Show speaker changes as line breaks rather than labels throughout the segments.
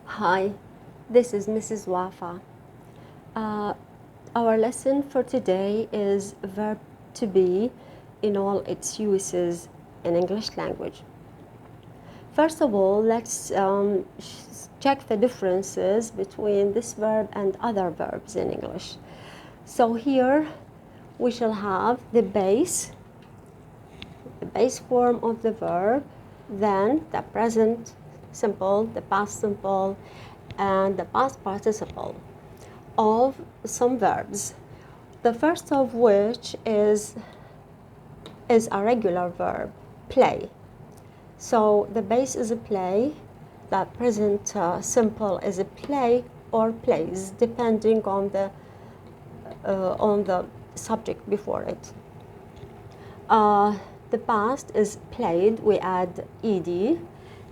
Hi, this is Mrs. Wafa. Uh, our lesson for today is verb to be in all its uses in English language. First of all, let's check the differences between this verb and other verbs in English. So here we shall have the base form of the verb, then the present simple, the past simple, and the past participle of some verbs. The first of which is a regular verb, play. So the base is a play, the present simple is a play or plays, depending on the subject before it. The past is played, we add ed,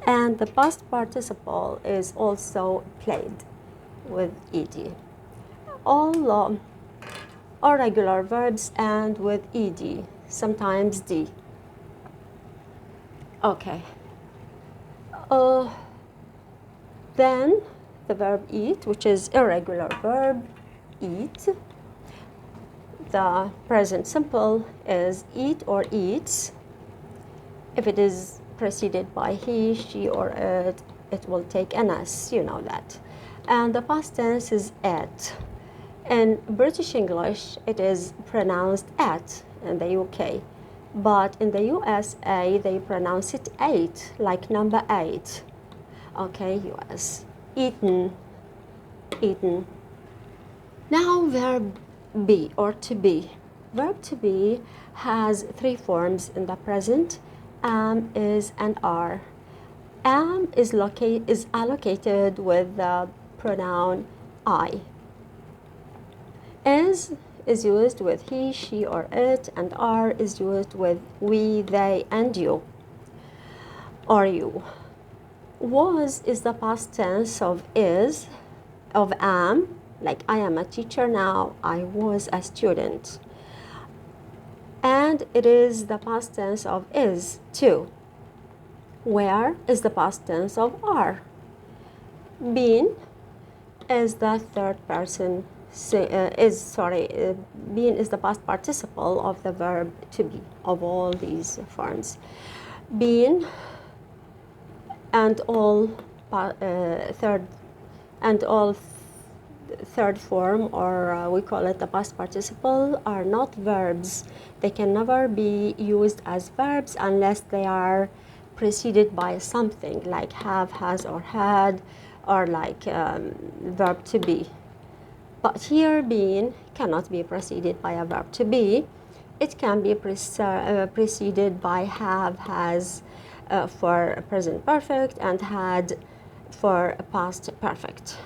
and the past participle is also played with ed. All regular verbs end with ed, sometimes d. Okay. Then the verb eat, which is irregular verb, eat. The present simple is eat or eats. If it is preceded by he, she, or it will take an s, you know that. And the past tense is ate. In British English, it is pronounced at in the UK. But in the USA, they pronounce it ate, like number 8. Okay, US. Eaten, eaten. Now verb be or to be. Verb to be has 3 forms in the present. Am, is, and are. Am is allocated with the pronoun I. Is used with he, she, or it, and are is used with we, they, and you, or you. Was is the past tense of is, of am, like I am a teacher now, I was a student. And it is the past tense of is too. Where is the past tense of are. Been is the third person. Been is the past participle of the verb to be of all these forms. Been and all third form, or we call it the past participle, are not verbs. They can never be used as verbs unless they are preceded by something like have, has, or had, or like verb to be. But here, being cannot be preceded by a verb to be. It can be preceded by have, has for present perfect, and had for past perfect.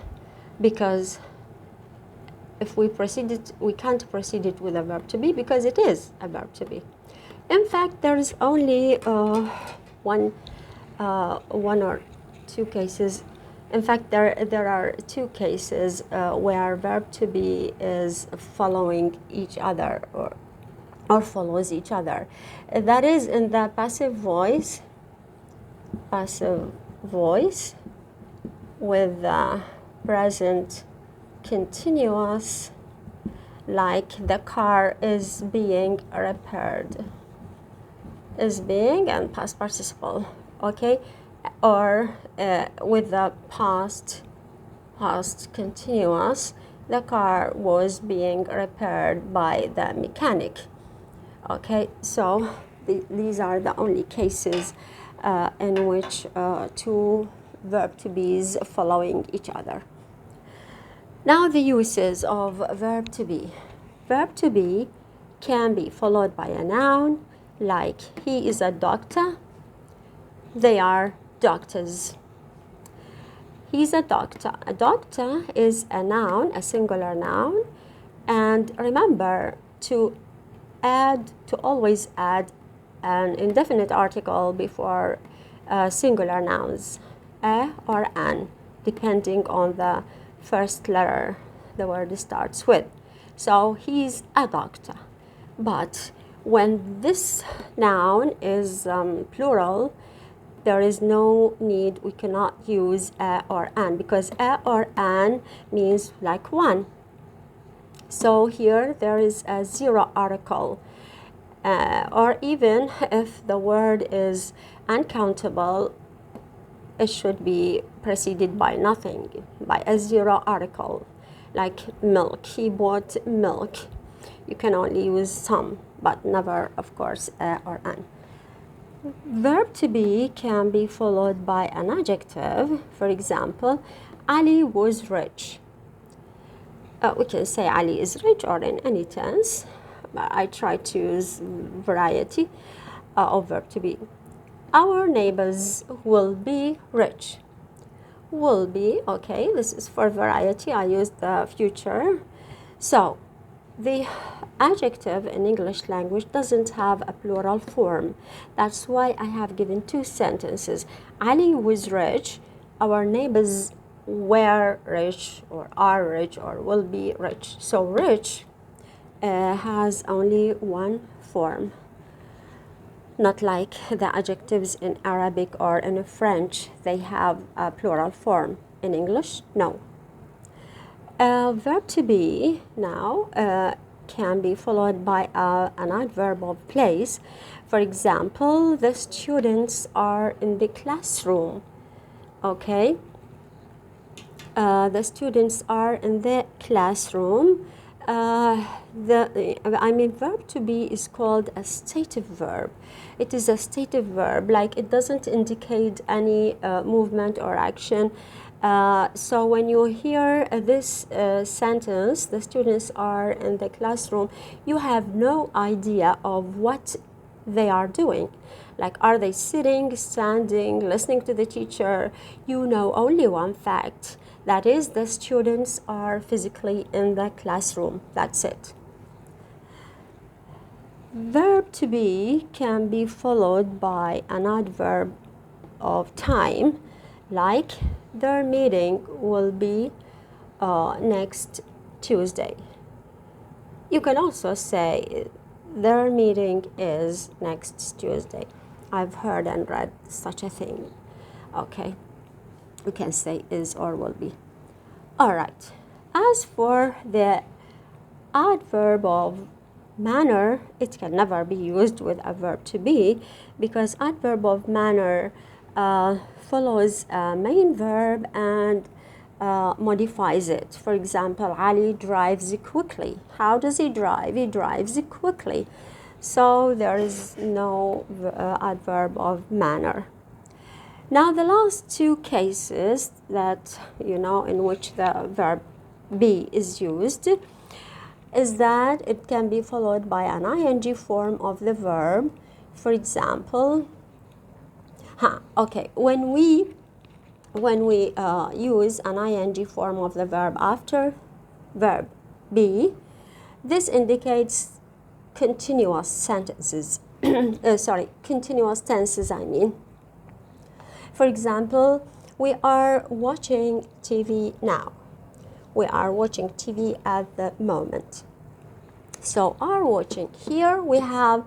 Because if we proceed it, we can't proceed it with a verb to be because it is a verb to be. In fact, there is only one or two cases. In fact, there are 2 cases where verb to be is following each other or follows each other. That is in the passive voice with the present continuous, like the car is being repaired. Is being and past participle, okay? Or with the past continuous, the car was being repaired by the mechanic. Okay, so these are the only cases in which 2 verb to be's following each other. Now the uses of verb to be. Verb to be can be followed by a noun, like he is a doctor, they are doctors. He's a doctor. A doctor is a noun, a singular noun, and remember to always add an indefinite article before singular nouns, a or an, depending on the first letter the word starts with. So he's a doctor. But when this noun is plural, there is no need, we cannot use a or an, because a or an means like one. So here there is a zero article. Or even if the word is uncountable, it should be preceded by nothing, by a zero article. Like milk, he bought milk. You can only use some, but never, of course, a or an. Verb to be can be followed by an adjective. For example, Ali was rich. We can say Ali is rich, or in any tense. I try to use variety of verb to be. Our neighbors will be rich. Will be, okay, this is for variety. I use the future. So the adjective in English language doesn't have a plural form. That's why I have given two sentences. Ali was rich. Our neighbors were rich, or are rich, or will be rich. So rich has only one form, not like the adjectives in Arabic or in French. They have a plural form. In English, no. Verb to be now can be followed by an adverb of place. For example, the students are in the classroom. Okay, the students are in the classroom. Verb to be is called a stative verb. It is a stative verb, like it doesn't indicate any movement or action. So when you hear this sentence, the students are in the classroom, you have no idea of what they are doing. Like, are they sitting, standing, listening to the teacher? You know only one fact. That is, the students are physically in the classroom. That's it. Verb to be can be followed by an adverb of time, like their meeting will be next Tuesday. You can also say their meeting is next Tuesday. I've heard and read such a thing. Okay, we can say is or will be. All right. As for the adverb of manner, it can never be used with a verb to be, because adverb of manner follows a main verb and modifies it. For example, Ali drives quickly. How does he drive? He drives quickly. So there is no adverb of manner. Now the last two cases that, in which the verb be is used is that it can be followed by an ing form of the verb. For example, when we use an ing form of the verb after verb be, this indicates continuous sentences. Continuous tenses, I mean. For example, we are watching TV now. We are watching TV at the moment. So are watching. Here we have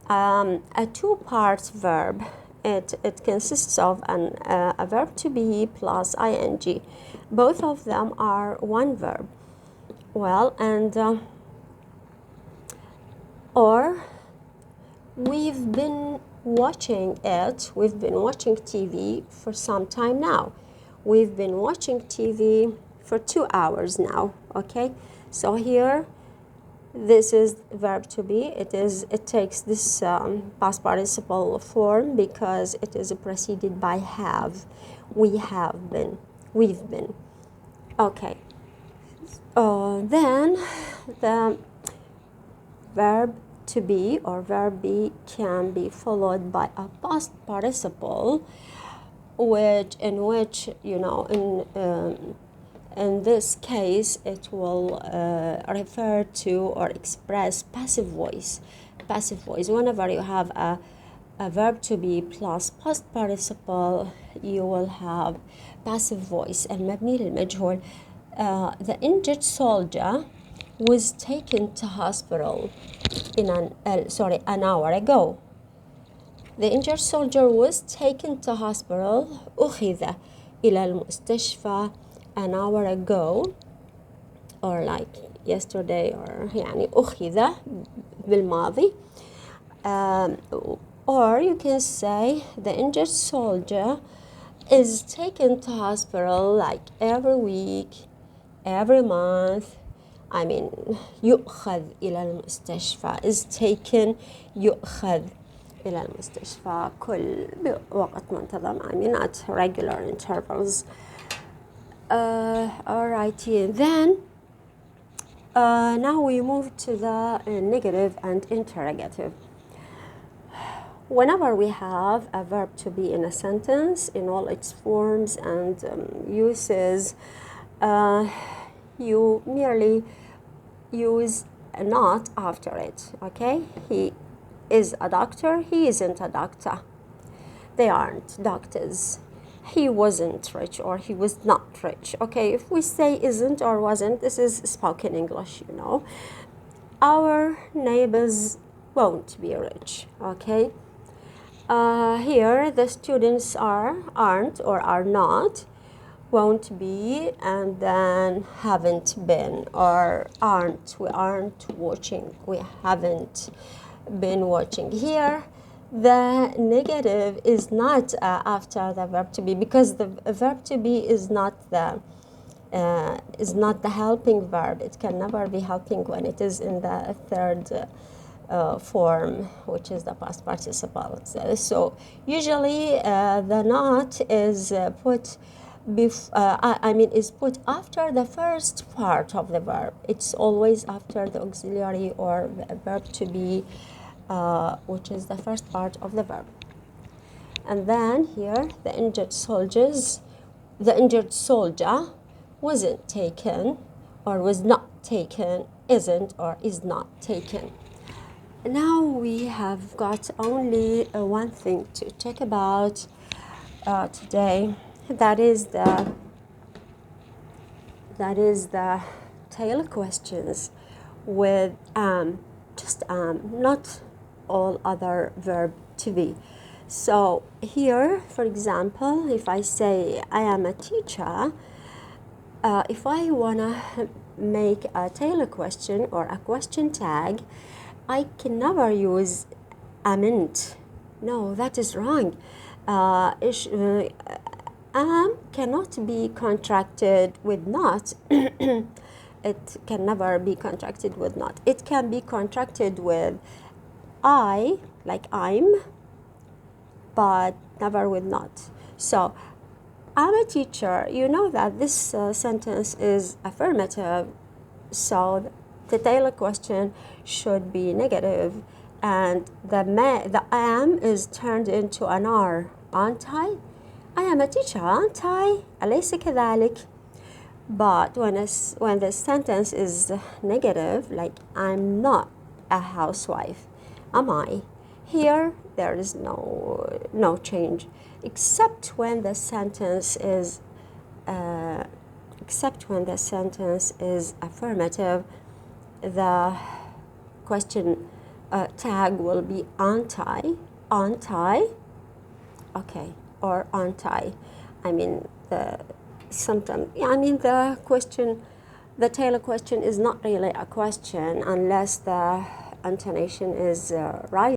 a two-part verb. It consists of a verb to be plus ing. Both of them are one verb. Well, and or we've been watching it. We've been watching TV for some time now. We've been watching TV for 2 hours now. Okay, so here this is verb to be. It takes this past participle form because it is preceded by have. We have been. We've been. Okay. Then the verb to be or verb be can be followed by a past participle, in which in this case it will refer to or express passive voice. Passive voice. Whenever you have a verb to be plus past participle, you will have passive voice. المبني للمجهول. The injured soldier was taken to hospital an hour ago. The injured soldier was taken to hospital. أخذ إلى المستشفى an hour ago, or like yesterday, or يعني أخذ بالماضي. Or you can say the injured soldier is taken to hospital like every week, every month. I mean, يؤخذ إلى المستشفى is taken. يؤخذ إلى المستشفى كل بوقت منتظم. I mean, at regular intervals. Alright, then now we move to the negative and interrogative. Whenever we have a verb to be in a sentence in all its forms and uses, you merely use a not after it, okay? He is a doctor, he isn't a doctor. They aren't doctors. He wasn't rich or he was not rich, okay? If we say isn't or wasn't, this is spoken English, you know. Our neighbors won't be rich, okay? Here the students aren't or are not, won't be, and then haven't been, or aren't, we aren't watching, we haven't been watching. Here the negative is not after the verb to be, because the verb to be is not the helping verb. It can never be helping when it is in the third form, which is the past participle. So usually the not is put is put after the first part of the verb. It's always after the auxiliary or verb to be, which is the first part of the verb. And then here the injured soldier wasn't taken or was not taken, isn't or is not taken. Now we have got only one thing to talk about today. That is the tail questions with just not all other verb to be. So here, for example, if I say I am a teacher, if I wanna make a tail question or a question tag, I can never use amn't. No, that is wrong. Am cannot be contracted with not. It can never be contracted with not. It can be contracted with I, like I'm, but never with not. So I'm a teacher. You know that this sentence is affirmative, so the tail question should be negative, and the am is turned into an R. Aren't I? I am a teacher, aren't I? أليس كذلك? But when the sentence is negative, like I'm not a housewife, am I? Here there is no change, except when the sentence is affirmative. The question tag will be aren't I? Aren't I? Okay, or aren't I? I mean the question, the tail question is not really a question unless the intonation is right.